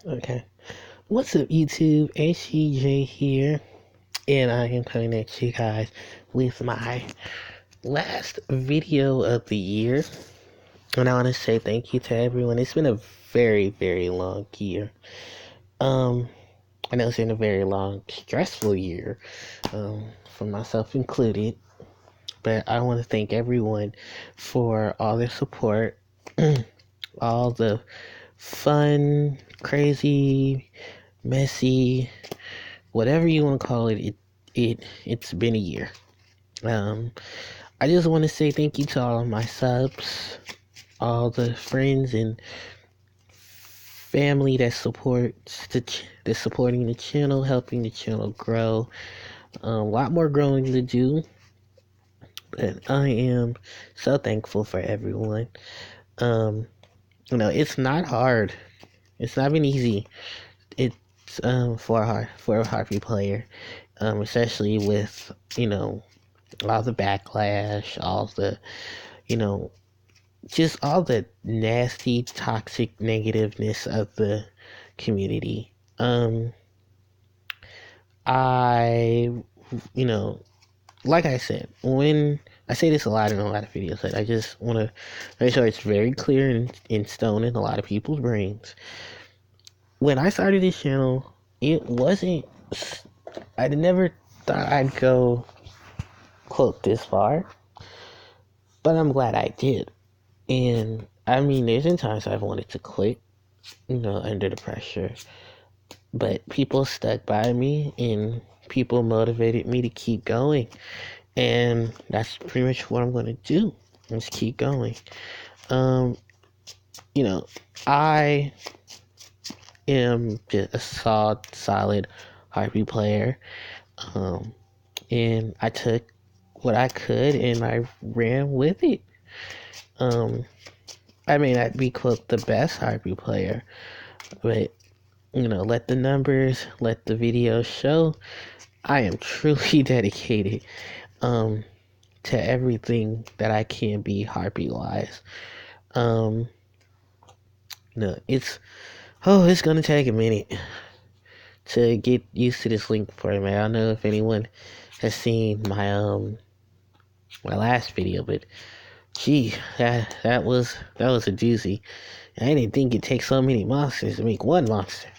Okay. What's up, YouTube? HPJ here, and I am coming at you guys with my last video of the year. And I want to say thank you to everyone. It's been a very, very long year. Um, I know it's been a very long, stressful year, for myself included. But I want to thank everyone for all their support, all the fun, crazy, messy, whatever you want to call it, it's been a year. Um, I just want to say thank you to all of my subs, all the friends and family that supports that's supporting the channel, helping the channel grow. A lot more growing to do, but I am so thankful for everyone. Um, it's not hard. It's not been easy. It's for a Harpy player, especially with all the backlash, all the, you know, just all the nasty, toxic negativeness of the community. I, you know, like I said, when I say this a lot in a lot of videos, but I just want to make sure it's very clear and in stone in a lot of people's brains. When I started this channel, it wasn't, I never thought I'd go, quote, this far, but I'm glad I did. And I mean, there's been times I've wanted to quit, under the pressure, but people stuck by me and people motivated me to keep going. And that's pretty much what I'm going to do. Just keep going. Um, I am just a solid Harpy player. And I took what I could and I ran with it. I may not be, quote, the best Harpy player, but, let the numbers, let the videos show I am truly dedicated to everything that I can be Harpy-wise. It's gonna take a minute to get used to this link format. I don't know if anyone has seen my last video, but gee, that was a doozy. I didn't think it takes so many monsters to make one monster.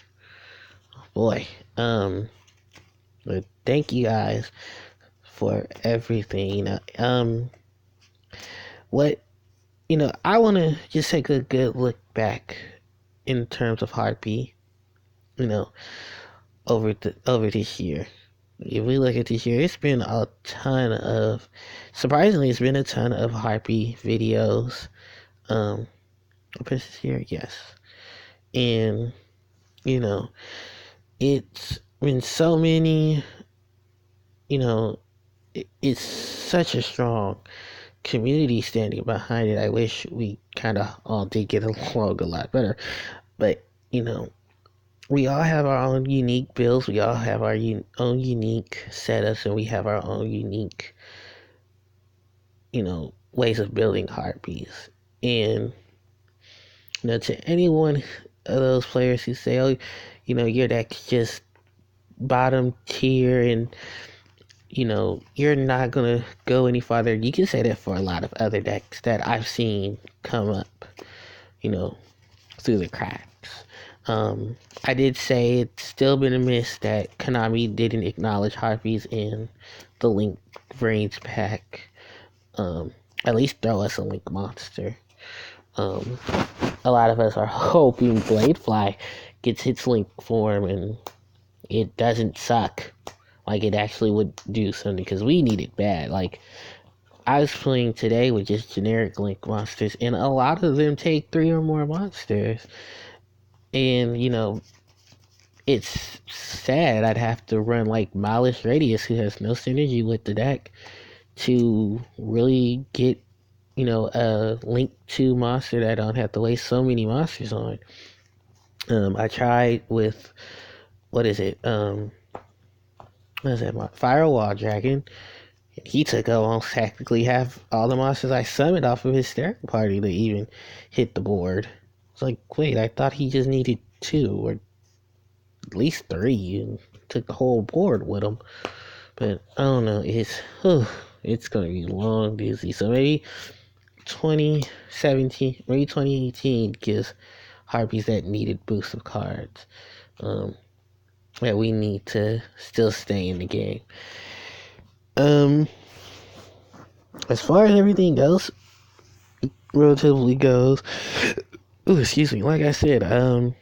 Boy, but thank you guys for everything. I want to just take a good look back in terms of Harpy, over this year. If we look at this year, surprisingly, it's been a ton of Harpy videos. This year, yes. And, it's been so many, it's such a strong community standing behind it. I wish we kind of all did get along a lot better. But, we all have our own unique builds. We all have our own unique setups, and we have our own unique, ways of building Harpies. And, to any one of those players who say, oh, your deck's just bottom tier and, you're not going to go any farther. You can say that for a lot of other decks that I've seen come up, through the cracks. I did say it's still been a miss that Konami didn't acknowledge Harpies in the Link Brains pack. At least throw us a Link monster. A lot of us are hoping Bladefly gets its Link form and it doesn't suck like it actually would do something, because we need it bad. Like, I was playing today with just generic Link monsters, and a lot of them take 3 or more monsters. And, it's sad I'd have to run like Miles Radius, who has no synergy with the deck, to really get, a Link 2 monster that I don't have to waste so many monsters on. I tried with, what is it? Firewall Dragon. He took almost technically half all the monsters I summoned off of his Stereo Party to even hit the board. It's like, wait, I thought he just needed 2 or at least 3 and took the whole board with them. But I don't know. It's gonna be long, busy. So maybe 2017, maybe 2018 gives Harpies that needed boost of cards. That we need to still stay in the game. As far as everything else relatively goes, excuse me. Like I said, I've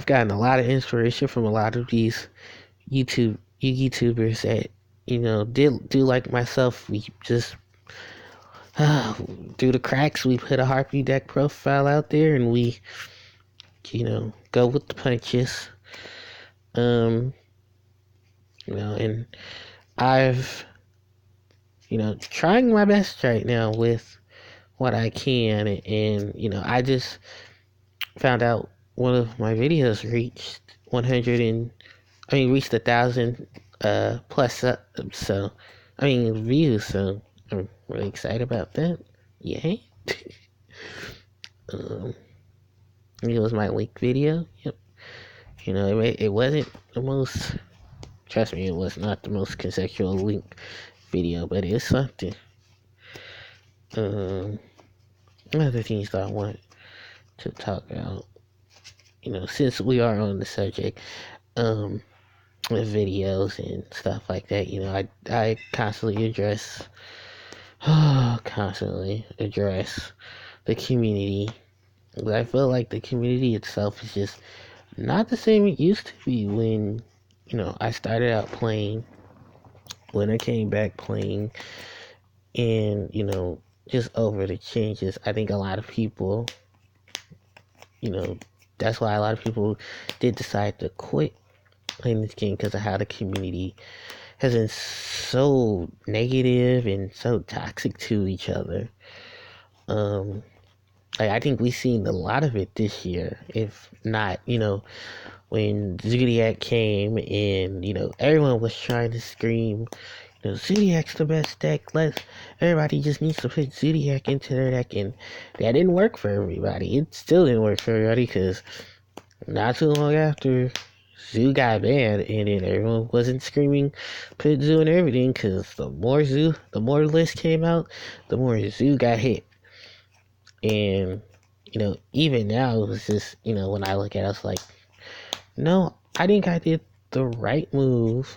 gotten a lot of inspiration from a lot of these YouTubers that do like myself. We just through the cracks, we put a Harpy deck profile out there, and we go with the punches. And I've trying my best right now with what I can, and I just found out one of my videos reached 1,000 plus views, so I'm really excited about that. Yay. It was my link video. Yep. It wasn't the most, trust me, it was not the most conceptual link video, but it's something. Other things that I want to talk about, since we are on the subject, with videos and stuff like that, I constantly address the community. I feel like the community itself is just not the same it used to be when, I started out playing, when I came back playing, and, just over the changes. I think a lot of people, that's why a lot of people did decide to quit playing this game, because of how the community has been so negative and so toxic to each other. I think we've seen a lot of it this year. If not, when Zodiac came and, everyone was trying to scream, Zodiac's the best deck. Everybody just needs to put Zodiac into their deck. And that didn't work for everybody. It still didn't work for everybody, because not too long after Zoo got banned, and then everyone wasn't screaming put Zoo in everything, because the more lists came out, the more Zoo got hit. And even now, it was just, when I look at it, I was like, no, I think I did the right move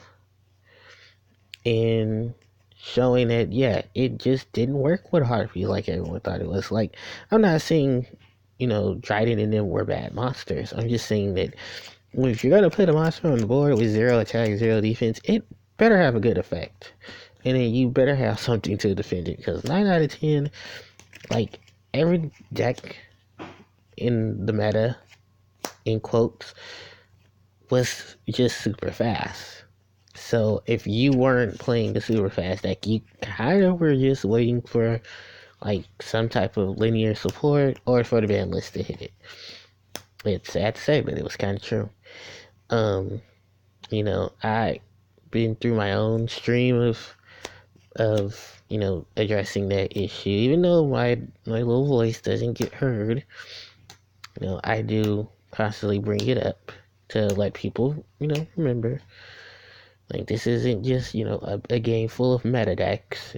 in showing that, yeah, it just didn't work with Harpy like everyone thought it was. Like, I'm not saying, Dryden and them were bad monsters. I'm just saying that if you're going to put a monster on the board with 0 attack, 0 defense, it better have a good effect. And then you better have something to defend it, because 9 out of 10, like, every deck in the meta, in quotes, was just super fast. So if you weren't playing the super fast deck, you kind of were just waiting for like some type of linear support or for the ban list to hit it. It's sad to say, but it was kind of true. I been through my own stream of addressing that issue. Even though my little voice doesn't get heard, I do constantly bring it up to let people remember, like, this isn't just a game full of meta decks.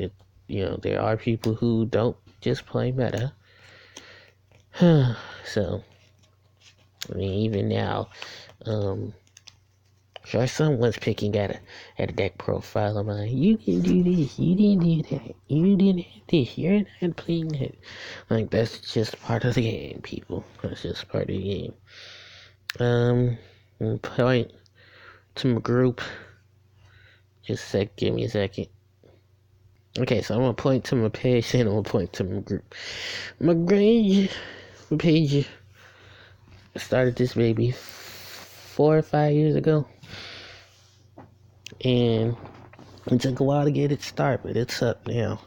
There are people who don't just play meta. So even now, sure, someone's picking at a deck profile of mine. You can do this. You didn't do that. You didn't have this. You're not playing that. Like, that's just part of the game, people. That's just part of the game. Point to my group. Give me a second. Okay, so I'm gonna point to my page, and I'm gonna point to my group. My page. I started this maybe 4 or 5 years ago, and it took a while to get it started, but it's up now.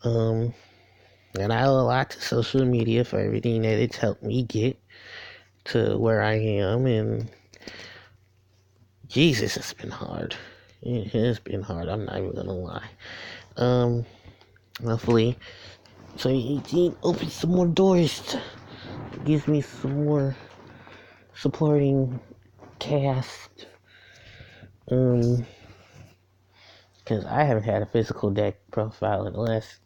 And I owe a lot to social media for everything that it's helped me get to where I am, and Jesus, it's been hard. It has been hard, I'm not even gonna lie. Hopefully 2018 opens some more doors, gives me some more supporting cast. Because I haven't had a physical deck profile in the last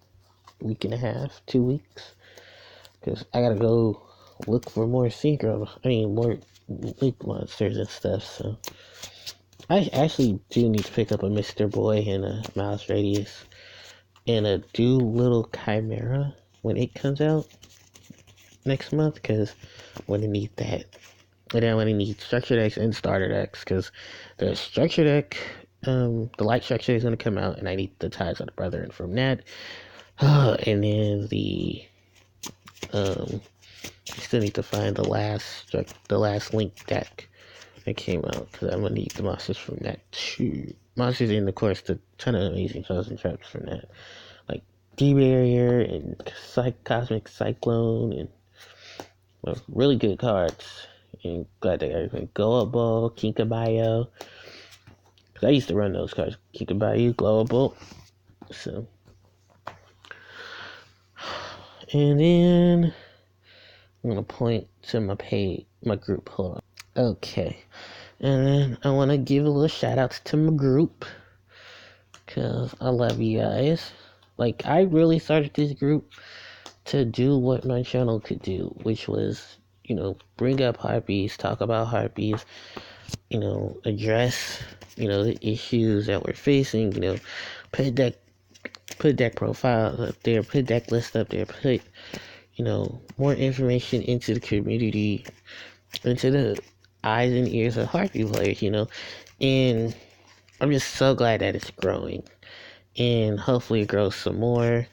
week and a half, 2 weeks. Because I gotta go look for more more link monsters and stuff. So I actually do need to pick up a Mr. Boy and a Mouse Radius and a Doolittle Chimera when it comes out next month, because I'm gonna need that. And then I'm gonna need structure decks and starter decks, because the structure deck, the light structure is gonna come out, and I need the Ties of the Brethren from that. And then I still need to find the last link deck that came out, because I'm gonna need the monsters from that too. Monsters and of course the ton of amazing frozen traps from that, like D-Barrier and Cosmic Cyclone, and really good cards. And glad they got everything. Go Up Ball, Kinkabayo. Cause I used to run those cards. Kinkabayo, Glow Up Ball. So, and then I'm gonna point to my group. Hold on. Okay. And then I want to give a little shout outs to my group, because I love you guys. Like, I really started this group to do what my channel could do, which was, bring up Harpies, talk about Harpies, address, the issues that we're facing, put deck profiles up there, put deck lists up there, put, more information into the community, into the eyes and ears of Harpy players, and I'm just so glad that it's growing, and hopefully it grows some more.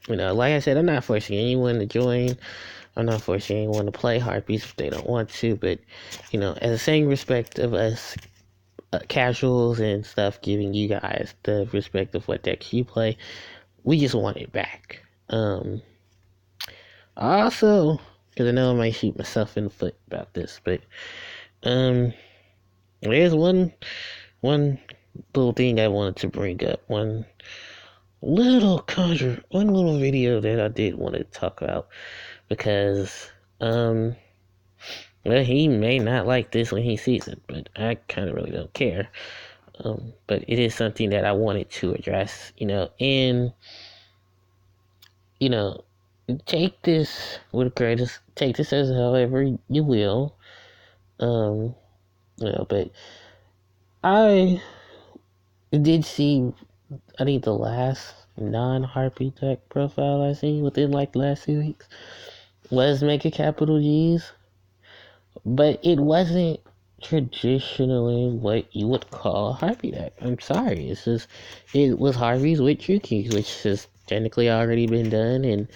Like I said, I'm not forcing anyone to join. I'm not forcing anyone to play Harpies if they don't want to, but, as the same respect of us casuals and stuff giving you guys the respect of what decks you play, we just want it back. Also, because I know I might shoot myself in the foot about this, but there's one little thing I wanted to bring up. One little video that I did want to talk about, because well, he may not like this when he sees it, but I kind of really don't care. But it is something that I wanted to address, and take this with grace, take this as however you will. But I did see, I think the last non-Harpy deck profile I seen within like the last 2 weeks was Mega Capital G's, but it wasn't traditionally what you would call a Harpy deck. I'm sorry, it was Harpies with True Kings, which has technically already been done, and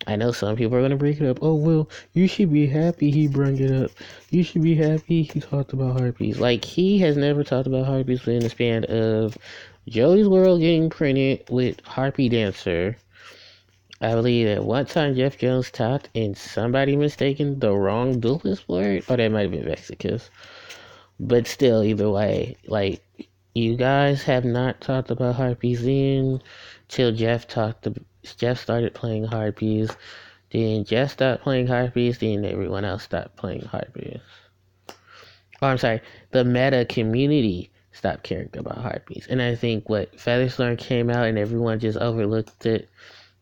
I know some people are gonna bring it up. Oh well, you should be happy he brought it up. You should be happy he talked about Harpies. Like, he has never talked about Harpies within the span of Joey's World getting printed with Harpy Dancer. I believe at one time Jeff Jones talked and somebody mistaken the wrong duelist for it, or that might have been Mexicus. But still, either way, like, you guys have not talked about Harpies then till Jeff started playing Harpies. Then Jeff stopped playing Harpies, then everyone else stopped playing Harpies. Oh, I'm sorry, the meta community stopped caring about Harpies. And I think what Featherstorm came out and everyone just overlooked it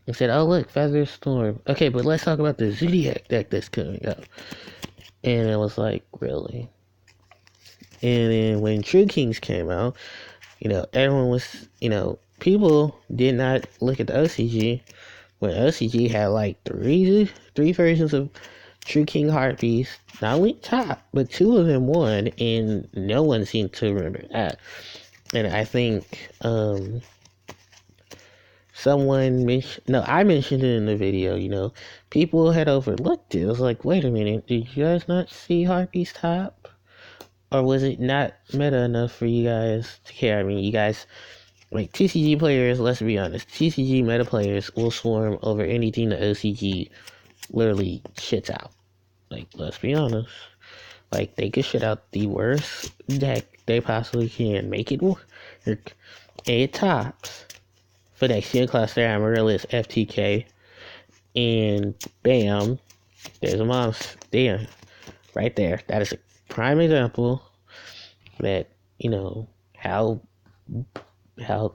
and said, oh look, Featherstorm. Okay, but let's talk about the Zodiac deck that's coming up. And it was like, really? And then when True Kings came out, everyone was, people did not look at the OCG when OCG had like three versions of True King Harpies, not only top, but 2 of them won, and no one seemed to remember that. And I think I mentioned it in the video, people had overlooked it. It was like, wait a minute, did you guys not see Harpies top? Or was it not meta enough for you guys to care? I mean, you guys, like, TCG players, let's be honest, TCG meta players will swarm over anything the OCG literally shits out. Like, let's be honest. Like, they could shit out the worst deck they possibly can, make it work. It tops for that Shin Cluster Amaryllis FTK, and bam, There's a monster. There, right there. That is a prime example that, how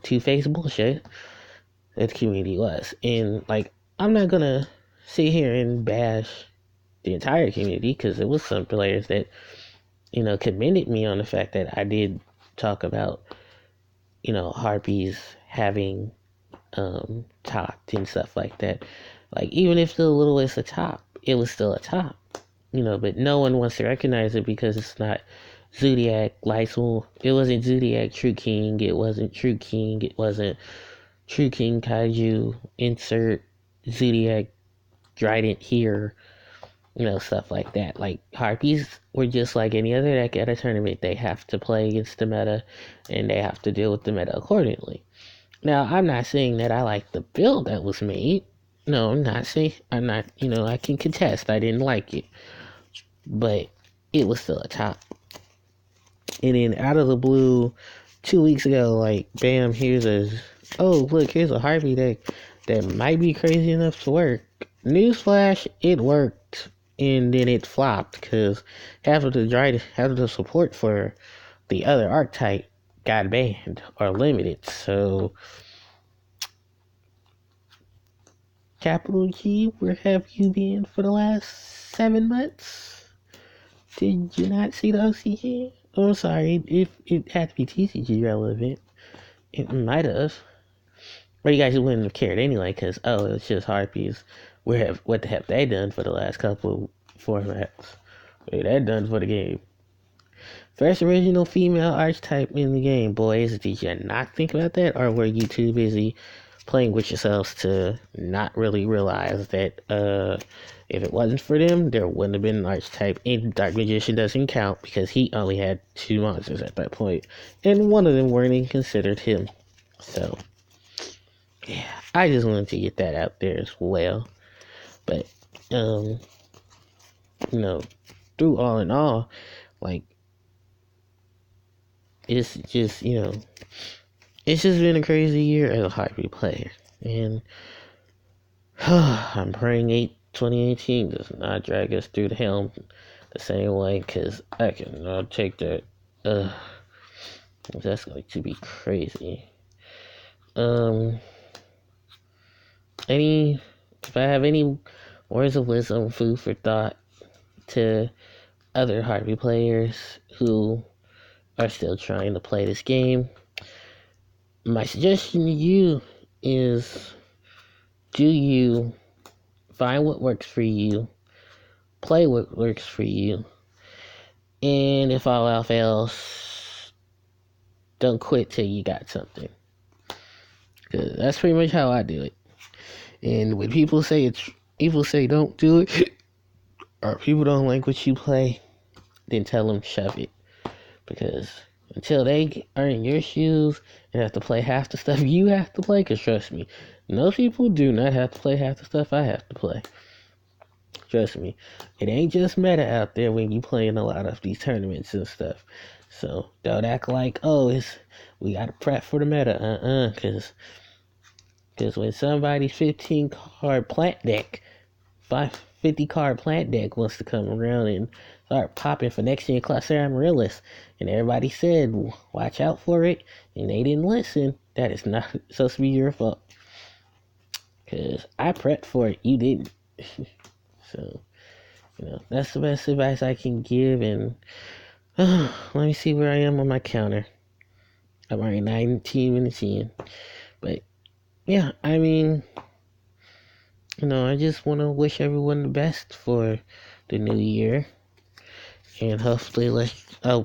two-faced bullshit that the community was. And, like, I'm not gonna sit here and bash the entire community, because there was some players that, commended me on the fact that I did talk about, harpies having topped and stuff like that. Like, even if the little is a top, it was still a top. But no one wants to recognize it because it's not Zodiac Lysol. It wasn't Zodiac True King. It wasn't True King. It wasn't True King Kaiju. Insert Zodiac Trident here. Stuff like that. Like, Harpies were just like any other deck at a tournament. They have to play against the meta, and they have to deal with the meta accordingly. Now, I'm not saying that I like the build that was made. No, I'm not saying, I can contest. I didn't like it. But it was still a top. And then out of the blue, 2 weeks ago, like, bam, here's a Harpy deck that might be crazy enough to work. Newsflash, it worked. And then it flopped because half of the support for the other archetype got banned or limited. So, Capital G, where have you been for the last 7 months? Did you not see the OCG? Oh, I'm sorry. If it had to be TCG relevant, it might have. Or you guys wouldn't have cared anyway, because, it's just Harpies. What the heck they done for the last couple formats? What they done for the game? First original female archetype in the game, boys. Did you not think about that? Or were you too busy playing with yourselves to not really realize that if it wasn't for them, there wouldn't have been an archetype. And Dark Magician doesn't count because he only had 2 monsters at that point, and one of them weren't even considered him. So, yeah, I just wanted to get that out there as well. But, through all in all, like, it's just, it's just been a crazy year as a Harpy player. And I'm praying 2018 does not drag us through the helm the same way, because I cannot take that. That's going to be crazy. If I have any words of wisdom, food for thought to other Harpy players who are still trying to play this game, my suggestion to you is, do you find what works for you, play what works for you, and if all else fails, don't quit till you got something. Because that's pretty much how I do it. And when people say don't do it, or people don't like what you play, then tell them shove it. Because until they are in your shoes and have to play half the stuff you have to play, because trust me, most people do not have to play half the stuff I have to play. Trust me, it ain't just meta out there when you play in a lot of these tournaments and stuff. So don't act like, we gotta prep for the meta. Because when somebody's 15 card plant deck, 50 card plant deck wants to come around and start popping for next gen Cluster Amaryllis, and everybody said, watch out for it, and they didn't listen, that is not supposed to be your fault. Because I prepped for it, you didn't. So, that's the best advice I can give. And let me see where I am on my counter. I'm already 19 minutes in. But, yeah, I mean, I just want to wish everyone the best for the new year. And hopefully,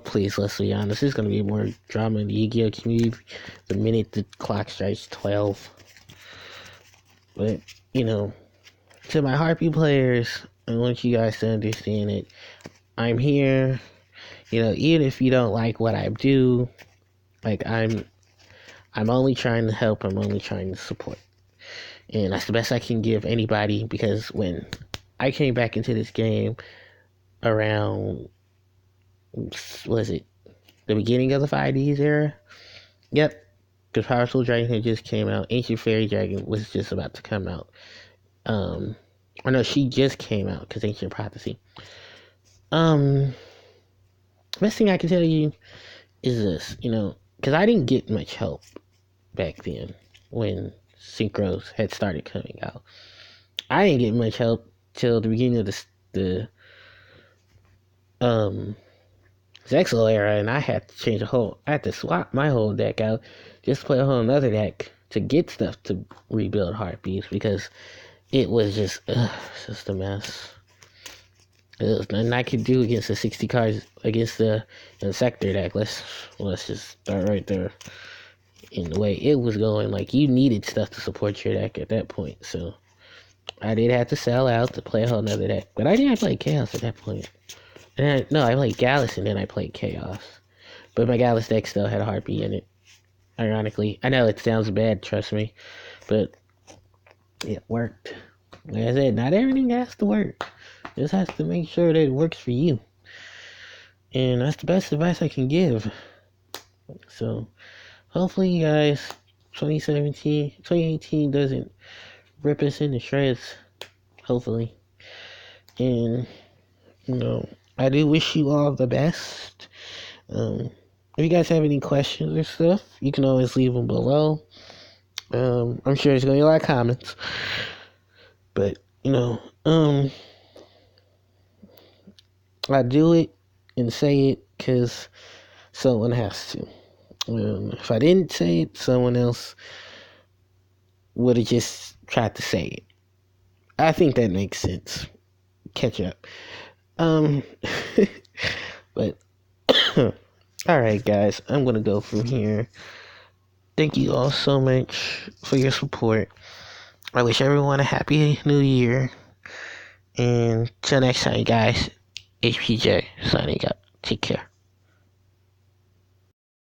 please, let's be honest, there's going to be more drama in the Yu-Gi-Oh! Community the minute the clock strikes 12. But, to my Harpy players, I want you guys to understand it. I'm here, even if you don't like what I do, like, I'm only trying to help, I'm only trying to support. And that's the best I can give anybody, because when I came back into this game around, was it the beginning of the 5Ds era? Yep, because Power Soul Dragon had just came out. Ancient Fairy Dragon was just about to come out. I know she just came out because Ancient Prophecy. Um, Best thing I can tell you is this, because I didn't get much help back then when synchros had started coming out. I didn't get much help till the beginning of the um Zexal era, and I had to I had to swap my whole deck out, just play a whole another deck to get stuff to rebuild heartbeats because it was just a mess. There was nothing I could do against the 60 cards against the sector deck. Let's just start right there. In the way it was going, like you needed stuff to support your deck at that point, so I did have to sell out to play a whole nother deck. But I didn't play Chaos at that point. No, I played Gallus and then I played Chaos. But my Gallus deck still had a heartbeat in it. Ironically, I know it sounds bad, trust me, but it worked. Like I said, not everything has to work. Just has to make sure that it works for you. And that's the best advice I can give. So, hopefully, you guys, 2018 doesn't rip us into shreds. Hopefully. And, I do wish you all the best. If you guys have any questions or stuff, you can always leave them below. I'm sure there's going to be a lot of comments. But, I do it and say it because someone has to. If I didn't say it, someone else would have just tried to say it. I think that makes sense. Catch up. But alright guys, I'm gonna go from here. Thank you all so much for your support. I wish everyone a happy new year. And till next time guys, HPJ signing out. Take care.